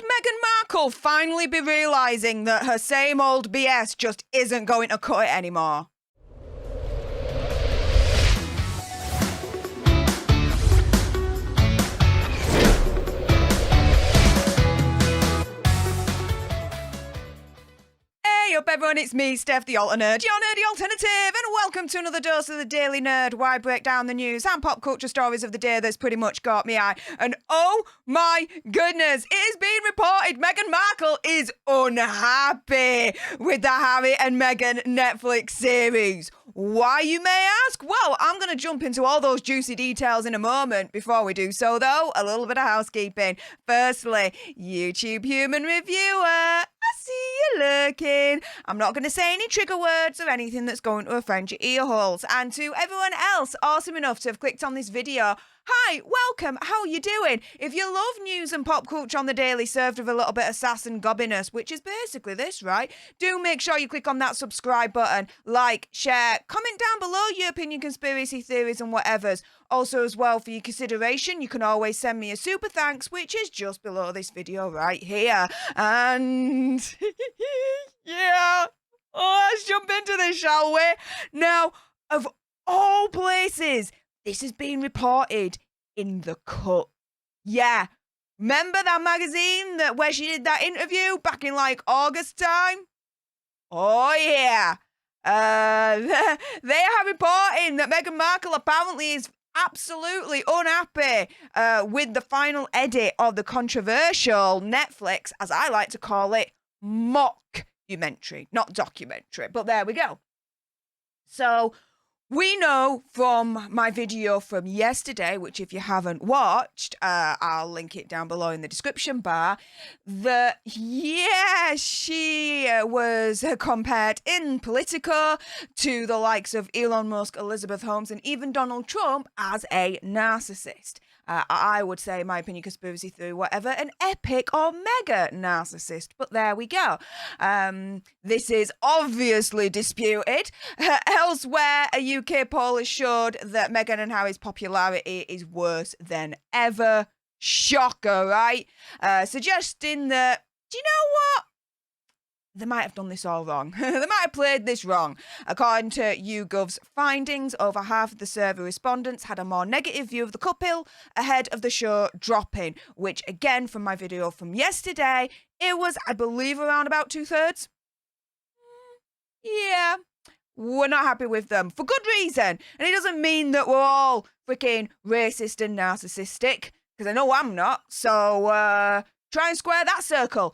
Could Meghan Markle finally be realising that her same old BS just isn't going to cut it anymore? Hey up everyone, it's me, Stef The Alter Nerd, your nerdy alternative, and welcome to another dose of the Daily Nerd, where I break down the news and pop culture stories of the day that's pretty much caught me eye. And oh my goodness, it is being reported Meghan Markle is unhappy with the Harry and Meghan Netflix series. Why, you may ask? Well, I'm going to jump into all those juicy details in a moment. Before we do so, though, a little bit of housekeeping. Firstly, YouTube human reviewer, I see you lurking. I'm not going to say any trigger words or anything that's going to offend your ear holes. And to everyone else awesome enough to have clicked on this video, hi, welcome, how are you doing? If you love news and pop culture on the daily served with a little bit of sass and gobbiness, which is basically this, right? Do make sure you click on that subscribe button, like, share, comment down below your opinion, conspiracy theories and whatevers. Also as well, for your consideration, you can always send me a super thanks, which is just below this video right here. And yeah, let's jump into this, shall we? Now, of all places, this has been reported in The Cut. Yeah. Remember that magazine where she did that interview back in like August time? Oh, yeah. They are reporting that Meghan Markle apparently is absolutely unhappy with the final edit of the controversial Netflix, as I like to call it, mock-documentary. Not documentary, but there we go. So we know from my video from yesterday, which if you haven't watched, I'll link it down below in the description bar, that, yeah, she was compared in Politico to the likes of Elon Musk, Elizabeth Holmes, and even Donald Trump as a narcissist. I would say, in my opinion, conspiracy theory, whatever, an epic or mega narcissist. But there we go. This is obviously disputed. Elsewhere, a UK poll has showed that Meghan and Harry's popularity is worse than ever. Shocker, right? Suggesting that, do you know what? They might have done this all wrong. They might have played this wrong. According to YouGov's findings, over half of the survey respondents had a more negative view of the couple ahead of the show dropping, which again, from my video from yesterday, it was, I believe, around about 2/3. Yeah, we're not happy with them for good reason. And it doesn't mean that we're all freaking racist and narcissistic, because I know I'm not. So, try and square that circle.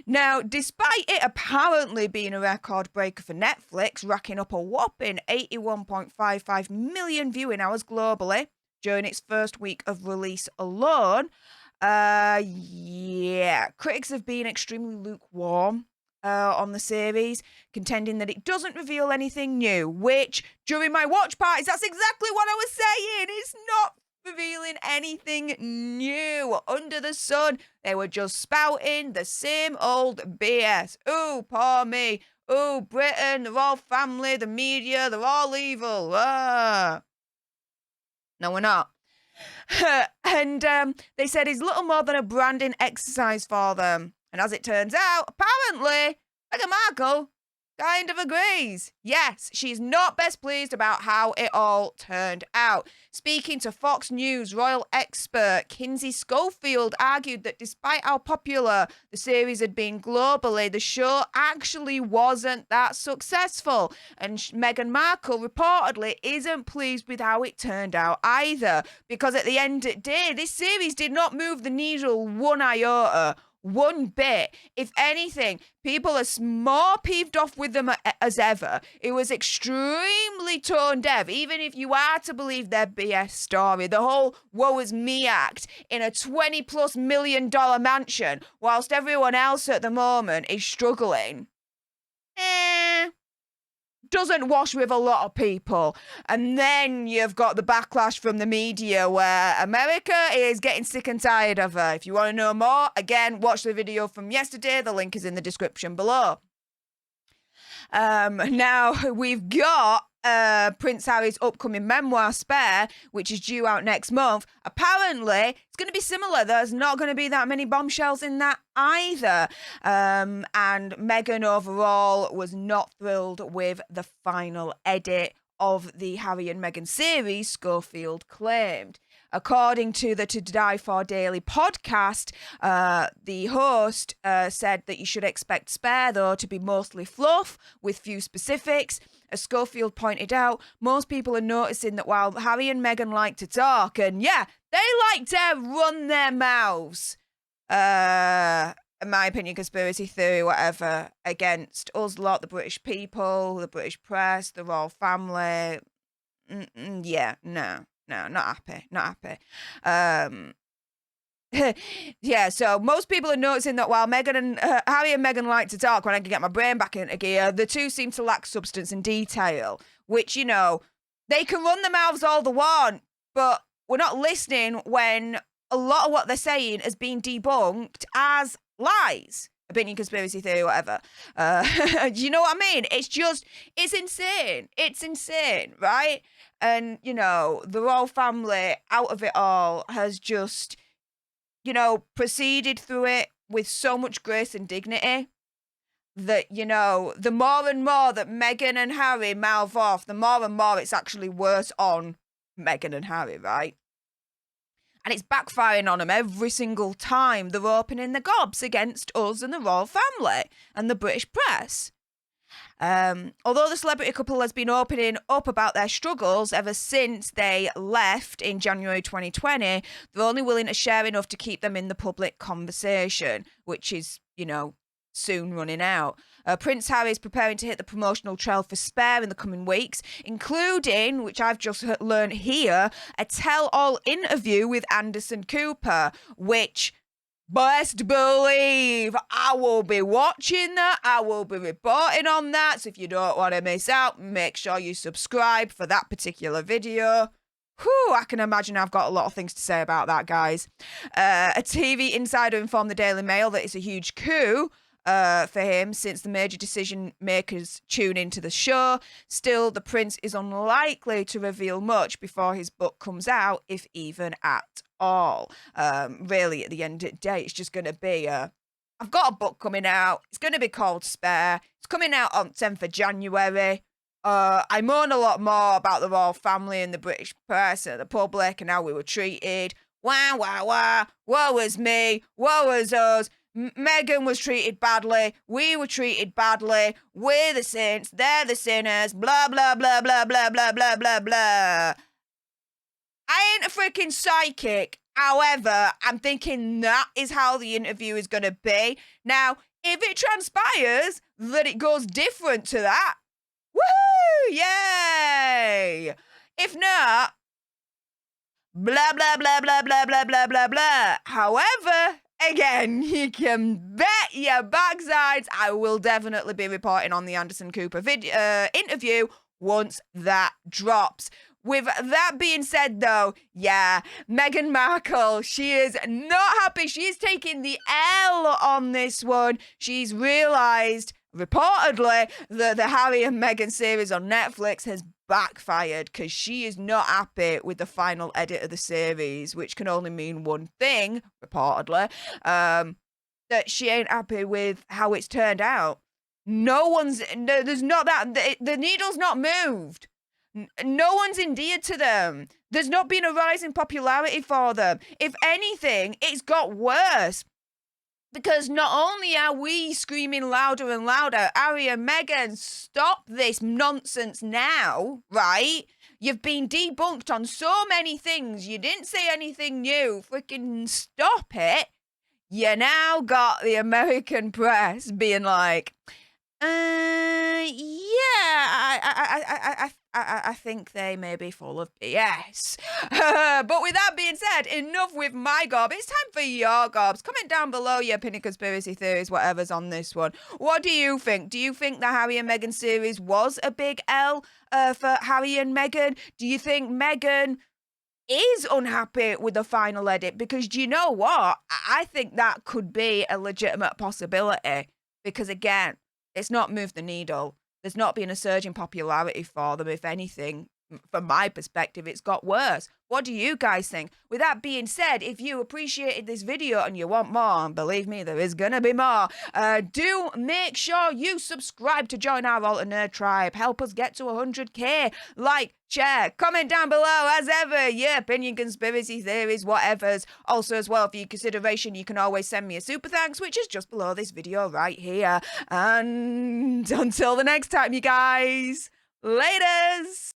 Now, despite it apparently being a record breaker for Netflix, racking up a whopping 81.55 million viewing hours globally during its first week of release alone, yeah, critics have been extremely lukewarm on the series, contending that it doesn't reveal anything new, which, during my watch parties, that's exactly what I was saying. It's not revealing anything new under the sun. They were just spouting the same old BS. Oh, poor me. Oh, Britain, they're all family, the media, they're all evil. No, we're not. And they said it's little more than a branding exercise for them. And as it turns out, apparently, Meghan Markle kind of agrees. Yes, she's not best pleased about how it all turned out. Speaking to Fox News, royal expert Kinsey Schofield argued that despite how popular the series had been globally, the show actually wasn't that successful. And Meghan Markle reportedly isn't pleased with how it turned out either, because at the end of the day, this series did not move the needle one iota. One bit. If anything, people are more peeved off with them as ever. It was extremely tone deaf, even if you are to believe their BS story. The whole woe is me act in a $20+ million mansion, whilst everyone else at the moment is struggling. Doesn't wash with a lot of people. And then you've got the backlash from the media where America is getting sick and tired of her. If you want to know more, again, watch the video from yesterday. The link is in the description below. Now, we've got Prince Harry's upcoming memoir, Spare, which is due out next month, apparently it's going to be similar. There's not going to be that many bombshells in that either. And Meghan overall was not thrilled with the final edit of the Harry and Meghan series, Schofield claimed. According to the To Die For Daily podcast, the host said that you should expect Spare, though, to be mostly fluff with few specifics. As Schofield pointed out, most people are noticing that while Harry and Meghan like to talk, and yeah, they like to run their mouths, in my opinion, conspiracy theory, whatever, against us lot, the British people, the British press, the royal family. Yeah, no, not happy. Yeah, so most people are noticing that while Meghan and Harry and Meghan like to talk, when I can get my brain back into gear, the two seem to lack substance and detail, which, you know, they can run their mouths all they want, but we're not listening when a lot of what they're saying has been debunked as lies. Opinion, conspiracy theory, whatever. Do you know what I mean? It's insane. It's insane, right? And, you know, the royal family out of it all has just, you know, proceeded through it with so much grace and dignity that, you know, the more and more that Meghan and Harry mouth off, the more and more it's actually worse on Meghan and Harry, right? And it's backfiring on them every single time they're opening the gobs against us and the royal family and the British press. Although the celebrity couple has been opening up about their struggles ever since they left in January 2020, they're only willing to share enough to keep them in the public conversation, which is, you know, soon running out. Prince Harry is preparing to hit the promotional trail for Spare in the coming weeks, including, which I've just learned here, a tell-all interview with Anderson Cooper, which, best believe, I will be watching that. I will be reporting on that. So if you don't want to miss out, make sure you subscribe for that particular video. Whew, I can imagine I've got a lot of things to say about that, guys. A TV insider informed the Daily Mail that it's a huge coup for him since the major decision makers tune into the show. Still, the prince is unlikely to reveal much before his book comes out, if even at all. Really, at the end of the day, it's just going to be I've got a book coming out. It's going to be called Spare. It's coming out on 10th of January. I moan a lot more about the royal family and the British press and the public and how we were treated. Wah, wah, wah. Woe is me. Woe is us. Meghan was treated badly. We were treated badly. We're the saints. They're the sinners. Blah, blah, blah, blah, blah, blah, blah, blah, blah. I ain't a freaking psychic. However, I'm thinking that is how the interview is going to be. Now, if it transpires that it goes different to that, woohoo! Yay! If not, blah, blah, blah, blah, blah, blah, blah, blah, blah. However, again, you can bet your backsides I will definitely be reporting on the Anderson Cooper interview once that drops. With that being said, though, yeah, Meghan Markle, she is not happy. She is taking the L on this one. She's realised, reportedly, that the Harry and Meghan series on Netflix has backfired because she is not happy with the final edit of the series, which can only mean one thing, reportedly, that she ain't happy with how it's turned out. There's not that, the needle's not moved. No one's endeared to them. There's not been a rise in popularity for them. If anything, it's got worse. Because not only are we screaming louder and louder, Harry and Meghan, stop this nonsense now, right? You've been debunked on so many things. You didn't say anything new. Freaking stop it. You now got the American press being like, I think they may be full of BS. But with that being said, enough with my gob. It's time for your gobs. Comment down below your opinion, conspiracy theories, whatever's on this one. What do you think? Do you think the Harry and Meghan series was a big L for Harry and Meghan? Do you think Meghan is unhappy with the final edit? Because do you know what? I think that could be a legitimate possibility. Because again, it's not moved the needle. There's not been a surge in popularity for them. If anything, from my perspective, it's got worse. What do you guys think? With that being said, if you appreciated this video and you want more, and believe me, there is gonna be more, do make sure you subscribe to join our Alter Nerd tribe. Help us get to 100k. Like, share, comment down below, as ever, your opinion, conspiracy theories, whatevers. Also, as well, for your consideration, you can always send me a super thanks, which is just below this video right here. And until the next time, you guys, laters!